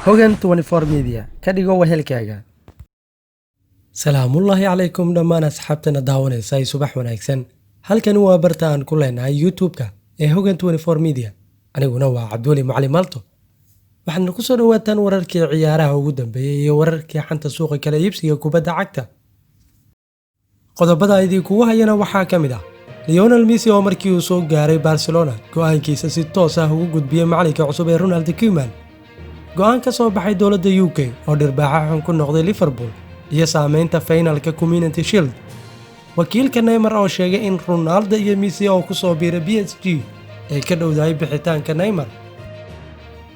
Hogan 24 Media ka dhigo wehelkaaga. Salaamullaahi calaykum dhammaan asxaabtana daawanaysa subax wanaagsan. Halkan waa barta aan ku leenahay YouTube-ka ee Hogan 24 Media. Aniguna waa Cabduuli Macalin Malto. Waxaan ku soo dhawaataan wararkii ciyaaraha ugu dambeeyay iyo wararkii xanta suuqa kala iibsiga kubadda cagta. Qodobada idinku hayana waxaa ka mid ah Lionel Messi oo markii uu soo gaaray Barcelona go'aankiisa si toos ah ugu gudbiyay macalinka cusub ee Ronald Koeman. go'aan ka soo baxay dowladda UK oo dhirbaaxa xun ku noqday Liverpool iyo saameynta finalka Community Shield. wakiilka Neymar oo sheegay in Ronaldo iyo Messi oo ku soo biiray PSG ay ka dhowdahay bixitaanka Neymar.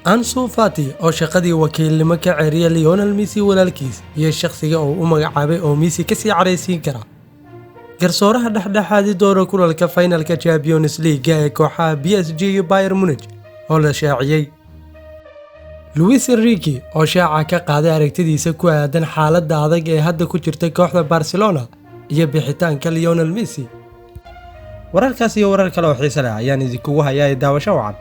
Ansu Fati oo shaqadii wakiilnimo ka ceeriyay Lionel Messi walaalkiis iyo shakhsiga oo u magacaabay oo Messi ka sii careysiin kara. garsooraha dhexdhexaadii doona kulalka finalka Champions League ee kooxaha PSG iyo Bayern Munich oo la shaaciyay. Luis Enrique oo shaaca ka qaaday aragtidiisa ku aadan xaaladda adag ee hadda ku jirta kooxda Barcelona iyo bixitaanka Lionel Messi. wararkaas iyo warar kale oo xiiso leh ayaan idinku hayaa daawasho wacan.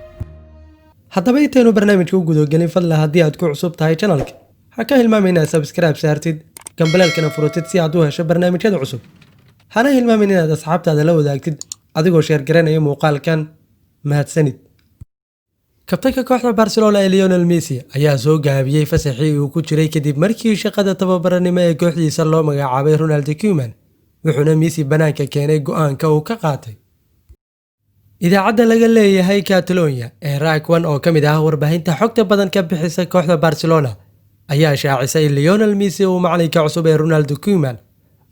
haddaba intaynu barnaamijka u gudagelin fadlan haddii aad ku cusub tahay channelka ha ka hilmaamin inaad subscribe saartid gambalaalkana furutid si aad u hesho barnaamijyada cusub. hana hilmaamin inaad asxaabtaada la wadaagtid adigoo sheer garanaya muuqaalkan. mahadsanid. kabtanka kooxda Barcelona ee Lionel Messi ayaa soo gaabiyay fasaxii uu ku jiray kadib markii shaqada tababaranimo ee kooxdiisa loo magacaabay Ronald Koeman, wuxuuna Messi banaanka keenay go'aanka uu ka qaatay. idaacadda laga leeyahay Catalonia ee RAC 1 oo ka mid ah warbaahinta xogta badan ka bixisa kooxda Barcelona ayaa shaacisay in Lionel Messi uu macalinka cusub ee Ronald Koeman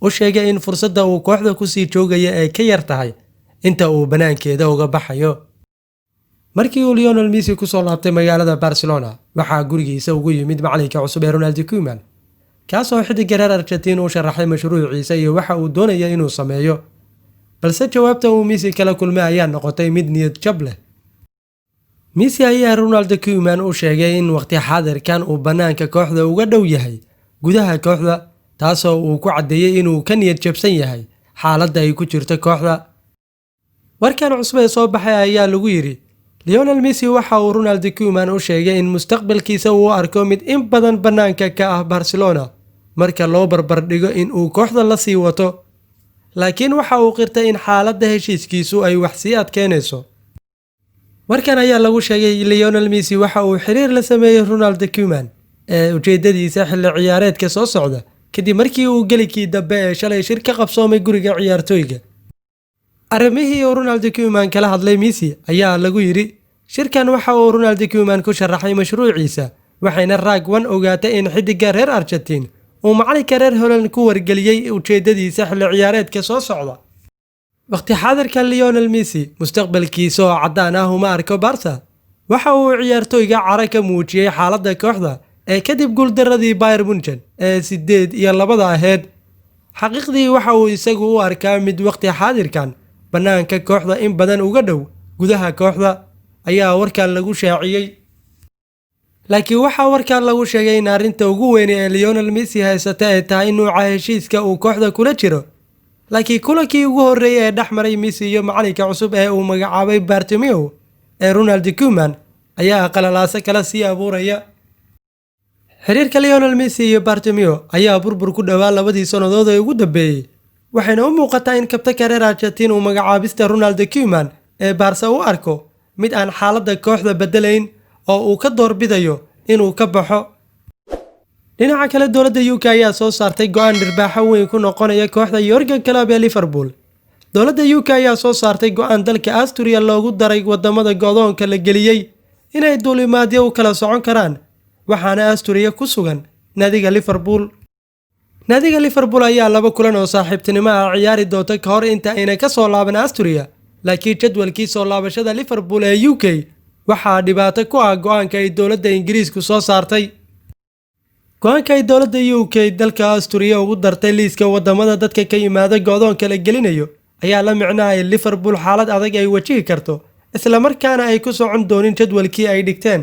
u sheegay in fursadda uu kooxda ku sii joogaya ay ka yar tahay inta uu banaankeeda uga baxayo. markii uu Lionel Messi ku soo laabtay magaalada Barcelona waxaa gurigiisa ugu yimid macalinka cusub ee Ronald Koeman, kaas oo xidig reer Argentina u sharaxay mashruuciisa iyo waxa uu doonaya inuu sameeyo, balse jawaabta uu Messi kala kulmay ayaa noqotay mid niyad jab leh. Messi ayaa Ronald Koeman u sheegay in waqti xaadirkan uu banaanka kooxda uga dhow yahay gudaha kooxda, taasoo uu ku cadeeyay inuu ka niyad jabsan yahay xaaladda ay ku jirto kooxda. warkan cusub ee soo baxay ayaa lagu yiri Lionel Messi waxa uu Ronald Koeman u sheegay in mustaqbalkiisa uu arko mid in badan banaanka ka ah Barcelona marka loo barbar dhigo in uu kooxda la sii wato, laakiin waxa uu qirtay in xaaladda heshiiskiisu ay wax sii adkeynayso. warkan ayaa lagu sheegay Lionel Messi waxa uu xiriir la sameeyay Ronald Koeman ee ujeedadiisa xilli ciyaareedka soo socda kadib markii uu gelikii dambe ee shalay shir ka qabsoomay guriga ciyaartooyga. arrimihii uu Ronald Koeman kala hadlay Messi ayaa lagu yiri shirkan waxa uu Ronald Koeman ku sharaxay mashruuciisa, waxayna RAC 1 ogaatay in xidiga reer Argentina uu macalinka reer Holland ku wargeliyay ujeedadiisa xilli ciyaareedka soo socda. waqti xaadirka Lionel Messi mustaqbalkiisa oo cadaan ah uma arko Barca, waxa uu ciyaartooyga cara ka muujiyay xaaladda kooxda ee kadib guuldaradii Bayern Munich ee 8-2 ahayd. xaqiiqdii waxa uu isagu u arkaa mid waqti xaadirkan banaanka kooxda in badan uga dhow gudaha kooxda ayaa warkan lagu shaaciyay. laakiin waxa warkan lagu sheegay in arrinta ugu weyn ee Lionel Messi haysata ay tahay nuuca heshiiska uu kooxda kula jiro. laakiin kulankii ugu horreeyay ee dhexmaray Messi iyo macalinka cusub ee uu magacaabay Bartomeu ee Ronald Koeman ayaa qalalaasa kala sii abuuraya. xiriirka Lionel Messi iyo Bartomeu ayaa burbur ku dhawaa labadii sanadood ee ugu dambeeyay, waxayna u muuqataa in kabtanka reer Argentina uu magacaabista Ronald Koeman ee Barca u arko mid aan xaaladda kooxda bedelayn oo uu ka doorbidayo inuu ka baxo. dhinaca kale dowladda UK ayaa soo saartay go'aan dhirbaaxa weyn ku noqonaya kooxda Jurgen Klopp ee Liverpool. dowladda UK ayaa soo saartay go'aan dalka Austria loogu daray wadamada go'doonka la geliyay inay duulimaadyo u kala socon karaan, waxaana Austria ku sugan naadiga Liverpool. naadiga Liverpool ayaa 2 kulan oo saaxiibtinimo ah ciyaari doonta ka hor inta ayna ka soo laaban Austria, laakiin jadwalkii soo laabashada Liverpool ee UK waxaa dhibaato ku ah go'aanka ay dowladda Ingiriisku soo saartay. go'aanka ay dowladda UK dalka Austria ugu dartay liiska wadamada dadka ka yimaada go'doonka la gelinayo ayaa la micnaheeya in Liverpool xaalad adag ay wajihi karto, isla markaana ay ku socon doonin jadwalkii ay dhigteen.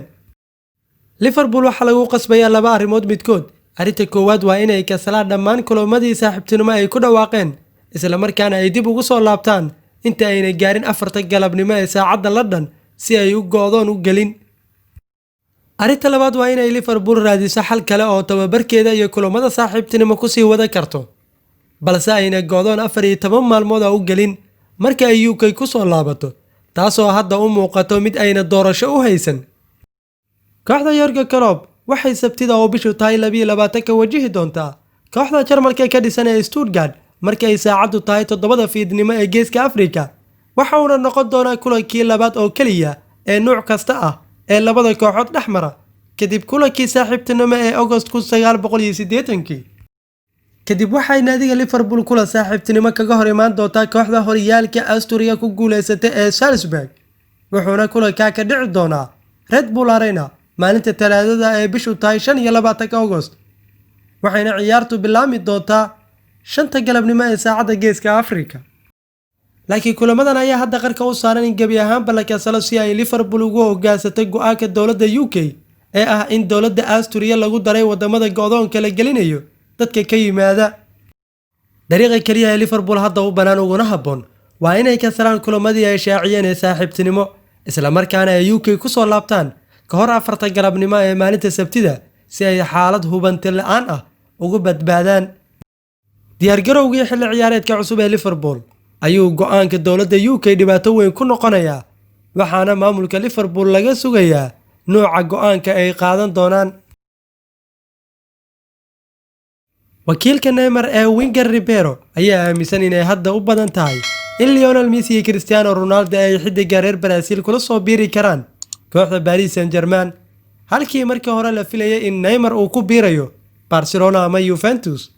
Liverpool waxa lagu qasbayaa 2 arrimood midkood. arrinta koowaad waa inay kasalaan dhammaan kulamadii saaxiibtinimo ay ku dhawaaqeen, isla markaana ay dib ugu soo laabtaan inta ayna gaarin 4 galabnimo ee saacadda London si ay u go'doon u gelin. arrinta labaad waa inay Liverpool raadiso xal kale oo tababarkeeda iyo kulamada saaxiibtinimo ku sii wada karto, balse ayna go'doon 14 maalmood u gelin marka ay UK ku soo laabato, taasoo hadda u muuqato mid ayna doorasho u haysan. kooxda Jurgen Klopp waxay Sabtida oo bishu tahay 22 ka wajihi doontaa kooxda Jarmalka ka dhisan ee Stuttgart marka ay saacadu tahay 7 fiidnimo ee Geeska Afrika. waxa uu noqon doonaa kulankii labaad oo kaliya ee nooc kasta ah ee labada kooxood dhexmara kadib kulankii saaxiibtinimo ee August 1980. kadib waxay naadiga Liverpool kula saaxiibtinimo kaga hor imaan doontaa kooxda horyaalka Asturia ku guuleysatay ee Salzburg, wuxuuna kulanka ka dhici doonaa Red Bull Arena maalinta Talaadada ee bishu tahay 25 August, waxayna ciyaartu bilaami doontaa 5 galabnimo ee saacada Geeska Afrika. laakiin kulamadan ayaa hadda qarka u saaran in gebi ahaanba la kansalo si ay Liverpool ugu hogaansatay go'aanka dowladda UK ee ah in dowladda Asturia lagu daray wadamada go'doonka la gelinayo dadka ka yimaada. dariiqa kaliya ee Liverpool hadda u banaan uguna habboon waa inay kansalaan kulamadii ay shaaciyeen ee saaxiibtinimo, isla markaana ay UK ku soo laabtaan ka hor 4 galabnimo ee maalinta Sabtida si ay xaalad hubanti la'aan ah ugu badbaadaan. diyaargarowgii xilli ciyaareedka cusub ee Liverpool ayuu go'aanka dowladda UK dhibaato weyn ku noqonayaa, waxaana maamulka Liverpool laga sugayaa nooca go'aanka ay qaadan doonaan. wakiilka Neymar ee Winger Ribeiro ayaa aaminsan inay hadda u badan tahay in Lionel Messi iyo Cristiano Ronaldo ay xiddiga reer Brazil kula soo biiri karaan kooxda Paris Saint-Germain, halkii markii hore la filayay in Neymar uu ku biirayo Barcelona ama Juventus.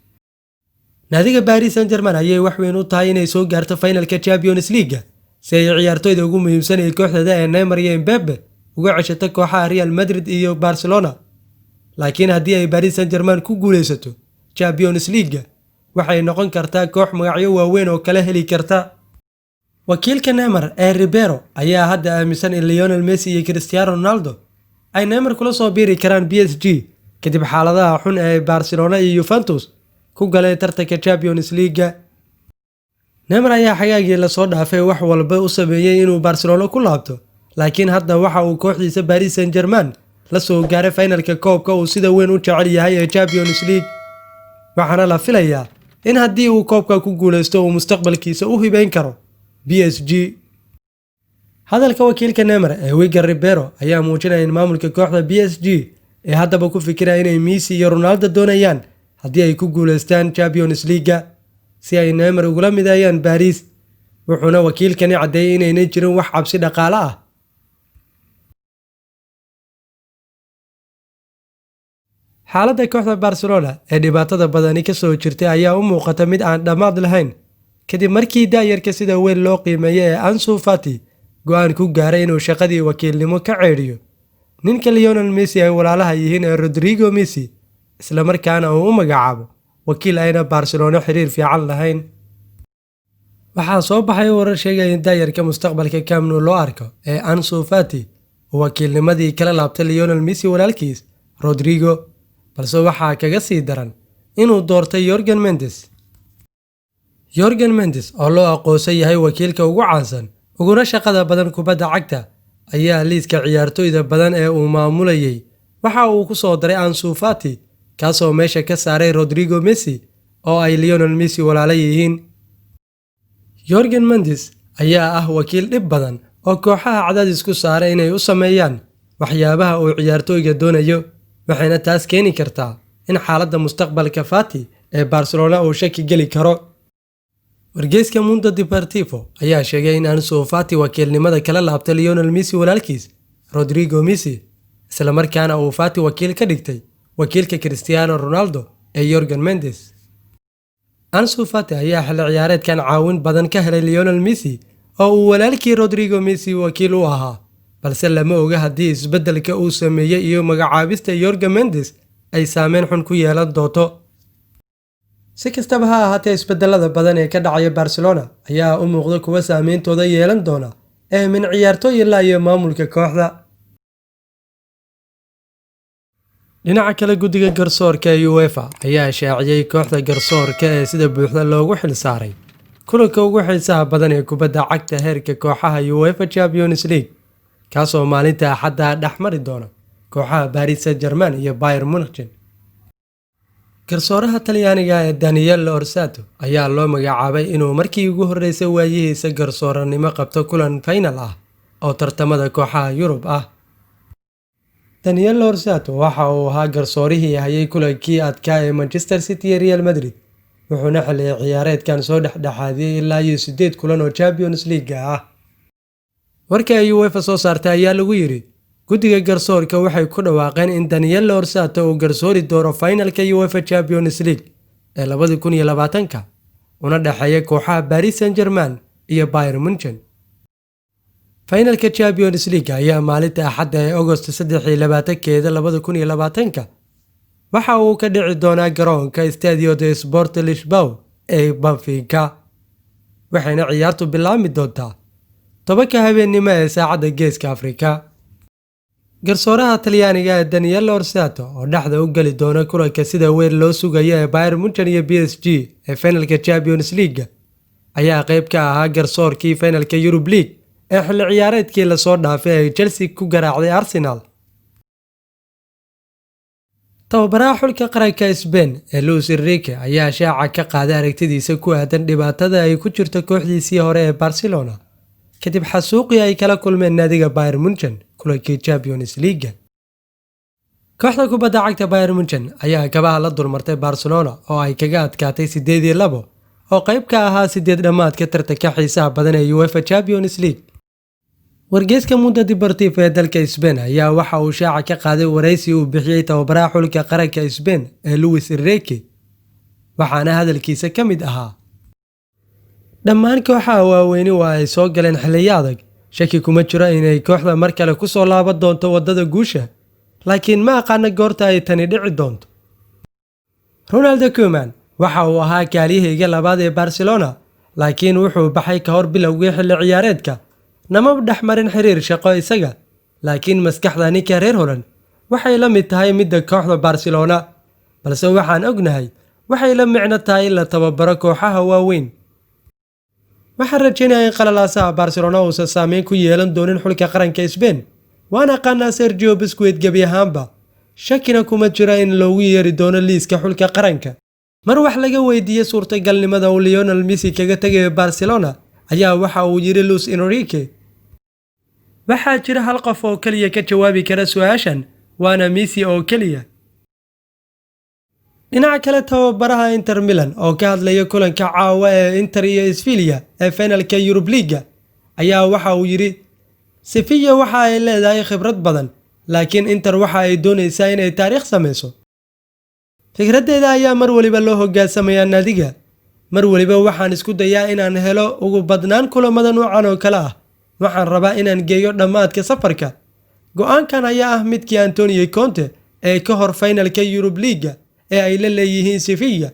naadiga Paris Saint-Germain ayay wax weyn u tahay inay soo gaarto finalka Champions League si ay ciyaartoyda ugu muhiimsan ee kooxda ee Neymar iyo Mbappe uga ceshato kooxaha Real Madrid iyo Barcelona. laakiin haddii ay Paris Saint-Germain ku guuleysato Champions League waxay noqon kartaa koox magacyo waaweyn oo kala heli karta. wakiilka Neymar ee Ribeiro ayaa hadda aaminsan in Lionel Messi iyo Cristiano Ronaldo ay Neymar kula soo biiri karaan PSG kadib xaaladaha xun ee Barcelona iyo Juventus ku galay tartanka Champions League. Neymar ayaa xagaagii la soo dhaafay wax walba u sameeyay inuu Barcelona ku laabto, laakiin hadda waxa uu kooxdiisa Paris Saint-Germain la soo gaaray finalka koobka uu sida weyn u jecel yahay ee Champions League, waxaana la filayaa in haddii uu koobka ku guuleysto uu mustaqbalkiisa u hibeyn karo PSG. hadalka wakiilka Neymar ee Winger Ribeiro ayaa muujinaya in maamulka kooxda PSG ee haddaba ku fikiraya inay Messi iyo Ronaldo doonayaan haddii ay ku guuleystaan Champions League si ay Neymar ugula mideeyaan Paris, wuxuuna wakiilkani cadeeyay inaynay jirin wax cabsi dhaqaale ah. xaaladda kooxda Barcelona ee dhibaatada badani ka soo jirtay ayaa u muuqata mid aan dhammaad lahayn kadib markii daayarka sida weyn loo qiimeeyay ee Ansu Fati go'aan ku gaaray inuu shaqadii wakiilnimo ka ceeriyo ninka Lionel Messi ay walaalaha yihiin ee Rodrigo Messi, isla markaana uu u magacaabo wakiil ayna Barcelona xiriir fiican lahayn. waxaa soo baxay warar sheegaya in daayarka mustaqbalka Camp Nou loo arko ee Ansu Fati uu wakiilnimadii kala laabtay Lionel Messi walaalkiis Rodrigo, balse waxaa kaga sii daran inuu doortay Jorge Mendes oo loo aqoonsan yahay wakiilka ugu caansan uguna shaqada badan kubadda cagta ayaa liiska ciyaartoyda badan ee uu maamulayay waxa uu ku soo daray Ansu Fati, kaasoo meesha ka saaray Rodrigo Messi oo ay Lionel Messi walaalo yihiin. Jorge Mendes ayaa ah wakiil dhib badan oo kooxaha cadaadis ku saaray inay u sameeyaan waxyaabaha uu ciyaartoyga doonayo, waxayna taas keeni kartaa in xaaladda mustaqbalka Fati ee Barcelona uu shaki geli karo. wargeyska Mundo Deportivo ayaa sheegay in Ansu Fati wakiilnimada kala laabtay Lionel Messi walaalkiis Rodrigo Messi, isla markaana uu Fati wakiil ka dhigtay wakiilka Cristiano Ronaldo ee Jorge Mendes. Ansu Fati ayaa xilli ciyaareedkan caawin badan ka helay Lionel Messi oo uu walaalkii Rodrigo Messi wakiil u ahaa, balse lama oga haddii isbeddelka uu sameeyay iyo magacaabista Jorge Mendes ay saameyn xun ku yeelan doonto. si kastaba ha ahaatee, isbeddelada badan ee ka dhacaya Barcelona ayaa u muuqda kuwa saameyntooda yeelan doona min ciyaartooy ilaa iyo maamulka kooxda. dhinaca kale, guddiga garsoorka ee UEFA ayaa shaaciyay kooxda garsoorka ee sida buuxda loogu xilsaaray kulanka ugu xiisaha badan ee kubadda cagta heerka kooxaha UEFA Champions League, kaasoo maalinta Axadda dhex mari doona kooxaha Paris Saint-Germain iyo Bayern Munich. Garsooraha Talyaaniga ee Daniele Orsato ayaa loo magacaabay inuu markii ugu horreysay waayihiisa garsooranimo qabto kulan final ah oo tartamada kooxaha Yurub ah. Daniele Orsato waxa uu ahaa garsoorihii hayay kulankii adkaa ee Manchester City iyo Real Madrid, wuxuuna xilli ciyaareedkan soo dhexdhexaadiyay ilaa 8 kulan oo Champions League ah. Warka ay UEFA soo saartay ayaa lagu yiri guddiga garsoorka waxay ku dhawaaqeen in Daniele Orsato uu garsoori doono finalka UEFA Champions League ee 2020 una dhaxeeya kooxaha Paris Saint-Germain iyo Bayern Munich. Finalka Champions League ayaa maalinta Axadda ee August 23 2020 waxa uu ka dhici doonaa garoonka Stadio de Sport Lisboa ee Benfica, waxayna ciyaartu bilaabmi doontaa 10 habeenimo ee saacadda Geeska Afrika. Garsooraha Talyaaniga ee Daniele Orsato oo dhexda u gali doona kulanka sida weyn loo sugayo ee Bayern Munich iyo PSG ee finalka Champions League ayaa qayb ka ahaa garsoorkii finalka Europe League ee xilli ciyaareedkii la soo dhaafay ay Chelsea ku garaacday Arsenal. Tababaraha xulka qaranka Spain ee Luis Enrique ayaa shaaca ka qaaday aragtidiisa ku aadan dhibaatada ay ku jirto kooxdiisii hore ee Barcelona kadib xasuuqii ay kala kulmeen naadiga Bayern Munich kulankii Champions League. Kooxda kubadda cagta Bayern Munich ayaa kabaha la dulmartay Barcelona oo ay kaga adkaatay 8-2 oo qayb ka ahaa 8 dhamaadka tartanka xiisaha badan ee UEFA Champions League. Wargeyska Mundo Deportivo ee dalka Spain ayaa waxa uu shaaca ka qaaday wareysi uu bixiyay tababaraha xulka qaranka Spain ee Luis Enrique, waxaana hadalkiisa ka mid ahaa: dhammaan kooxaha waaweyni waa ay soo galeen xilliyo adag, shaki kuma jiro inay kooxda mar kale ku soo laaban doonto wadada guusha, laakiin ma aqaana goorta ay tani dhici doonto. Ronald Koeman waxa uu ahaa kaaliyahayga labaad ee Barcelona, laakiin wuxuu baxay ka hor bilowgii xilli ciyaareedka. nama dhexmarin xiriir shaqo isaga, laakiin maskaxda ninka reer Holland waxay la mid tahay midda kooxda Barcelona, balse waxaan ognahay waxay la micno tahay in la tababaro kooxaha waaweyn. waxaan rajaynayaa in qalalaasaha Barcelona uusan saameyn ku yeelan doonin xulka qaranka Spain, waan aqaanaa Sergio Busquets gebi ahaanba, shakina kuma jira in loogu yeeri doono liiska xulka qaranka. mar wax laga weydiiyey suurtagalnimada uu Lionel Messi kaga tagayo Barcelona ayaa waxa uu yiri Luis Enrique: waxaa jira hal qof oo kaliya ka jawaabi kara su'aashan, waana Messi oo kaliya. dhinaca kale, tababaraha Inter Milan oo ka hadlaya kulanka caawa ee Inter iyo Sevilla ee finalka Europe League ayaa waxa uu yiri Sevilla waxa ay leedahay khibrad badan, laakiin Inter waxa ay doonaysaa inay taariikh sameyso. fikradeeda ayaa mar waliba loo hoggaansamayaa naadiga. mar waliba waxaan isku dayaa inaan helo ugu badnaan kulamada noocan oo kale ah. waxaan rabaa inaan geeyo dhammaadka safarka. go'aankan ayaa ah midkii Antonio Conte ee ka hor finalka Europe League ee ay la leeyihiin Sevilla.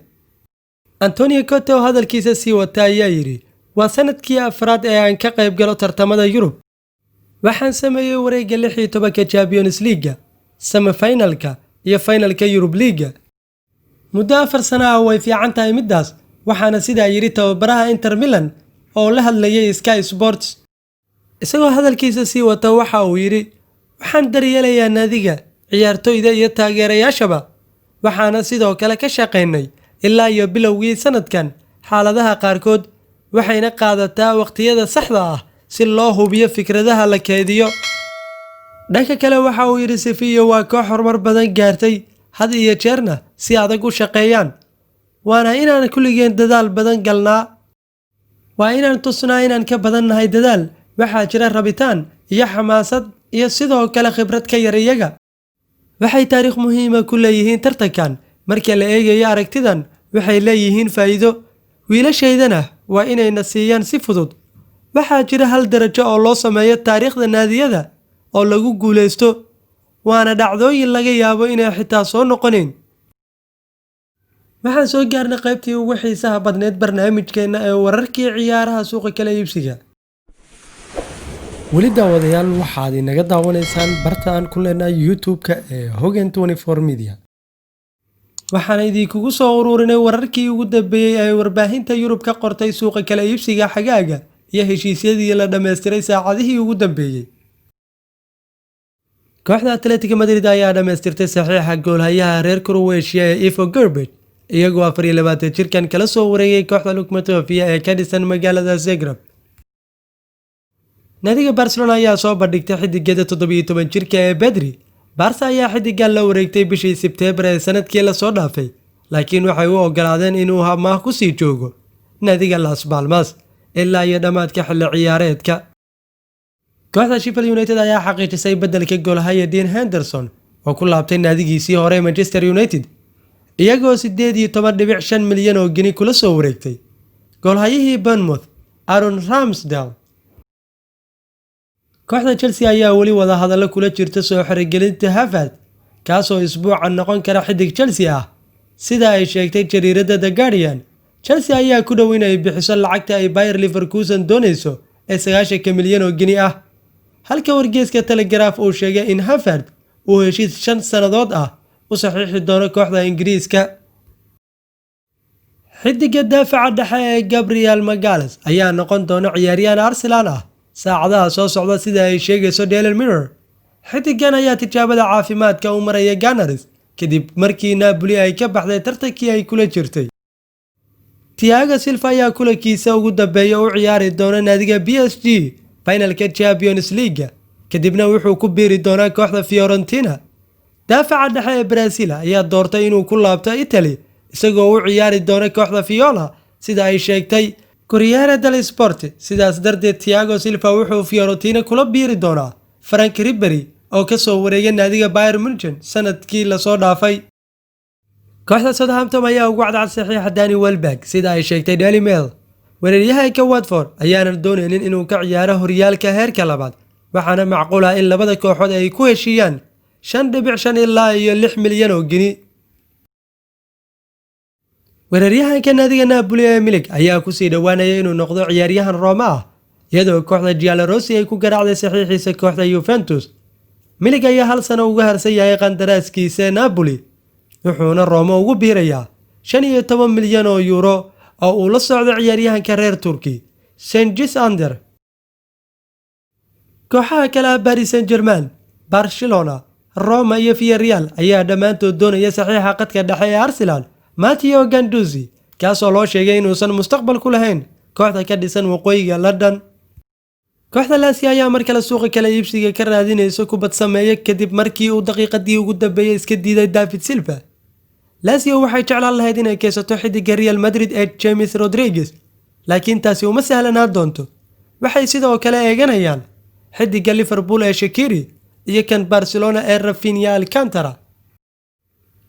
Antonio Conte oo hadalkiisa sii wata ayaa yiri: waa sanadkii afraad ee aan ka qayb galo tartamada Yurub. waxaan sameeyay wareegga 16 Champions League, semi-finalka iyo finalka Europe League. muddo 4 sano ah way fiican tahay midaas, waxaana sidaa yiri tababaraha Inter Milan oo la hadlayay Sky Sports. isagoo hadalkiisa sii wata waxa uu yiri: waxaan daryeelayaa naadiga, ciyaartoyda iyo taageerayaashaba. waxaana sidoo kale ka shaqeynay ilaa iyo bilowgii sanadkan xaaladaha qaarkood, waxayna qaadataa waqtiyada saxda ah si loo hubiyo fikradaha la keediyo. dhanka kale waxa uu yiri Sevilla waa koox horumar badan gaartay, had iyo jeerna si adag u shaqeeyaan, waana inaan kulligeen dadaal badan galnaa. waa inaan tusnaa inaan ka badannahay dadaal, waxaa jira rabitaan iyo xamaasad iyo sidoo kale khibrad ka yar iyaga. waxay taariikh muhiima ku leeyihiin tartankan. marka la eegayo aragtidan, waxay leeyihiin faa'iido. wiilashaydana waa inayna siiyaan si fudud. waxaa jira hal darajo oo loo sameeyo taariikhda naadiyada oo lagu guuleysto, waana dhacdooyin laga yaabo inay xitaa soo noqonayn. waxaan soo gaarnay qaybtii ugu xiisaha badneed barnaamijkeena ee wararkii ciyaaraha suuqa kala iibsiga. weli daawadayaal waxaad inaga daawanaysaan barta aan ku leenahay YouTube-ka ee Hogan 24 Media. waxaan idinkugu soo ururinay wararkii ugu dambeeyay ee warbaahinta Yurub ka qortay suuqa kala iibsiga xagaaga iyo heshiisyadii la dhameystiray saacadihii ugu dambeeyay. kooxda Atletico Madrid ayaa dhamaystirtay saxiixa goolhayaha reer Croatia ee Ivo Grbić iyagoo 24 jirkan kala soo wareegay kooxda Lokomotiv ee ka dhisan magaalada Zagreb. Naadiga Barcelona ayaa soo bandhigtay xidigeeda 17 jirka ee Pedri. Barca ayaa xidigan la wareegtay bishii Sebtembar ee sanadkii la soo dhaafay, laakiin waxay u ogolaadeen inuu amaah ku sii joogo naadiga Las Palmas ilaa iyo dhamaadka xilli ciyaareedka. kooxda Sheffield United ayaa xaqiijisay beddelka goolhaya Dean Henderson oo ku laabtay naadigiisii hore Manchester United iyagoo 18.5 milyan oo gini kula soo wareegtay goolhayihii Bournemouth Aaron Ramsdale. kooxda Chelsea ayaa weli wada hadallo kula jirta soo xirigelinta Havertz kaasoo isbuucan noqon kara xidig Chelsea ah sida ay sheegtay jariiradda The Guardian. Chelsea ayaa ku dhow inay bixiso lacagta ay Bayer Leverkusen doonayso ee 90 milyan oo gini ah, halka wargeyska Telegraph uu sheegay in Havertz uu heshiis 5 sannadood ah u saxiixi doono kooxda Ingiriiska. xidiga daafaca dhexe ee Gabriel Magalhaes ayaa noqon doona ciyaaryahan Arsenal ah saacadaha soo socda sida ay sheegayso Daily Mirror. xidigan ayaa tijaabada caafimaadka u maraya Gunners kadib markii Napoli ay ka baxday tartankii ay kula jirtay. Thiago Silva ayaa kulankiisa ugu dambeeya u ciyaari doona naadiga PSG finalka Champions League kadibna wuxuu ku biiri doonaa kooxda Fiorentina. daafaca dhexe ee Brazil ayaa doortay inuu ku laabto Italy isagoo u ciyaari doona kooxda Viola sida ay sheegtay Corriere dello Sport. sidaas darteed Thiago Silva wuxuu Fiorentina kula biiri doonaa Frank Ribery oo ka soo wareegay naadiga Bayern Munich sanadkii la soo dhaafay. kooxda Southampton ayaa ugu cadcad saxiixa Danny Welbeck sida ay sheegtay Daily Mail. weeraryahanka Watford ayaanan doonaynin inuu ka ciyaaro horyaalka heerka labaad, waxaana macquul ah in labada kooxood ay ku heshiiyaan 5.5 ilaa iyo 6 milyan oo gini. weeraryahanka naadiga Napoli ee Milik ayaa ku sii dhawaanaya inuu noqdo ciyaaryahan Roma ah iyadoo kooxda Giallorossi ay ku garaacday saxiixiisa kooxda Juventus. Milik ayaa 1 sano uga harsan yahay qandaraaskiisa Napoli, wuxuuna Roma ugu biirayaa 15 milyan oo euro oo uu la socdo ciyaaryahanka reer Turki Cengiz Under. kooxaha kale Paris Saint-Germain, Barcelona, Roma iyo Villarreal ayaa dhammaantood doonaya saxiixa qadka dhexe ee Arsenal Matteo Guendouzi kaasoo loo sheegay inuusan mustaqbal ku lahayn kooxda ka dhisan waqooyiga London. kooxda Lazio ayaa mar kale suuqa kala iibsiga ka raadinayso kubad sameeye kadib markii uu daqiiqadii ugu dambeeyay iska diiday David Silva. Lazio waxay jeclaan lahayd inay kaysato xidiga Real Madrid ee James Rodriguez, laakiin taasi uma sahlanaan doonto. waxay sidoo kale eeganayaan xidiga Liverpool ee Shaqiri iyo kan Barcelona ee Rafinha Alcantara.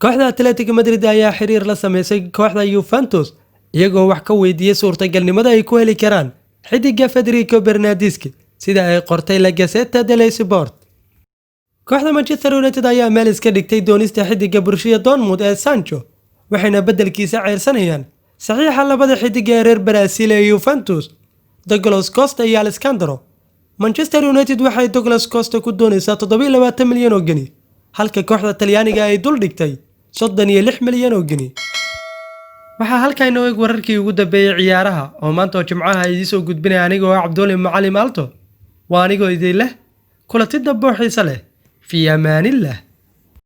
kooxda Atletico Madrid ayaa xiriir la sameysay kooxda Juventus iyagoo wax ka weydiiyay suurtagalnimada ay ku heli karaan xidiga Federico Bernardeschi sida ay qortay La Gazzetta dello Sport. kooxda Manchester United ayaa meel iska dhigtay doonista xidiga Borussia Dortmund ee Sancho, waxayna beddelkiisa ceyrsanayaan saxiixa labada xidig ee reer Brazil ee Juventus, Douglas Costa iyo Alessandro. Manchester United waxay Douglas Costa ku doonaysaa 27 milyan oo gini, halka kooxda Talyaaniga ay dul dhigtay 36 milyan oo gini. waxaa halkaa inoo eeg wararkii ugu dambeeyay ciyaaraha oo maanta oo Jimcaha idin soo gudbinaya anigoo Cabdulle Macallim Alto. waa anigoo idin leh kulanti dambe oo xiiso leh. في أمان الله.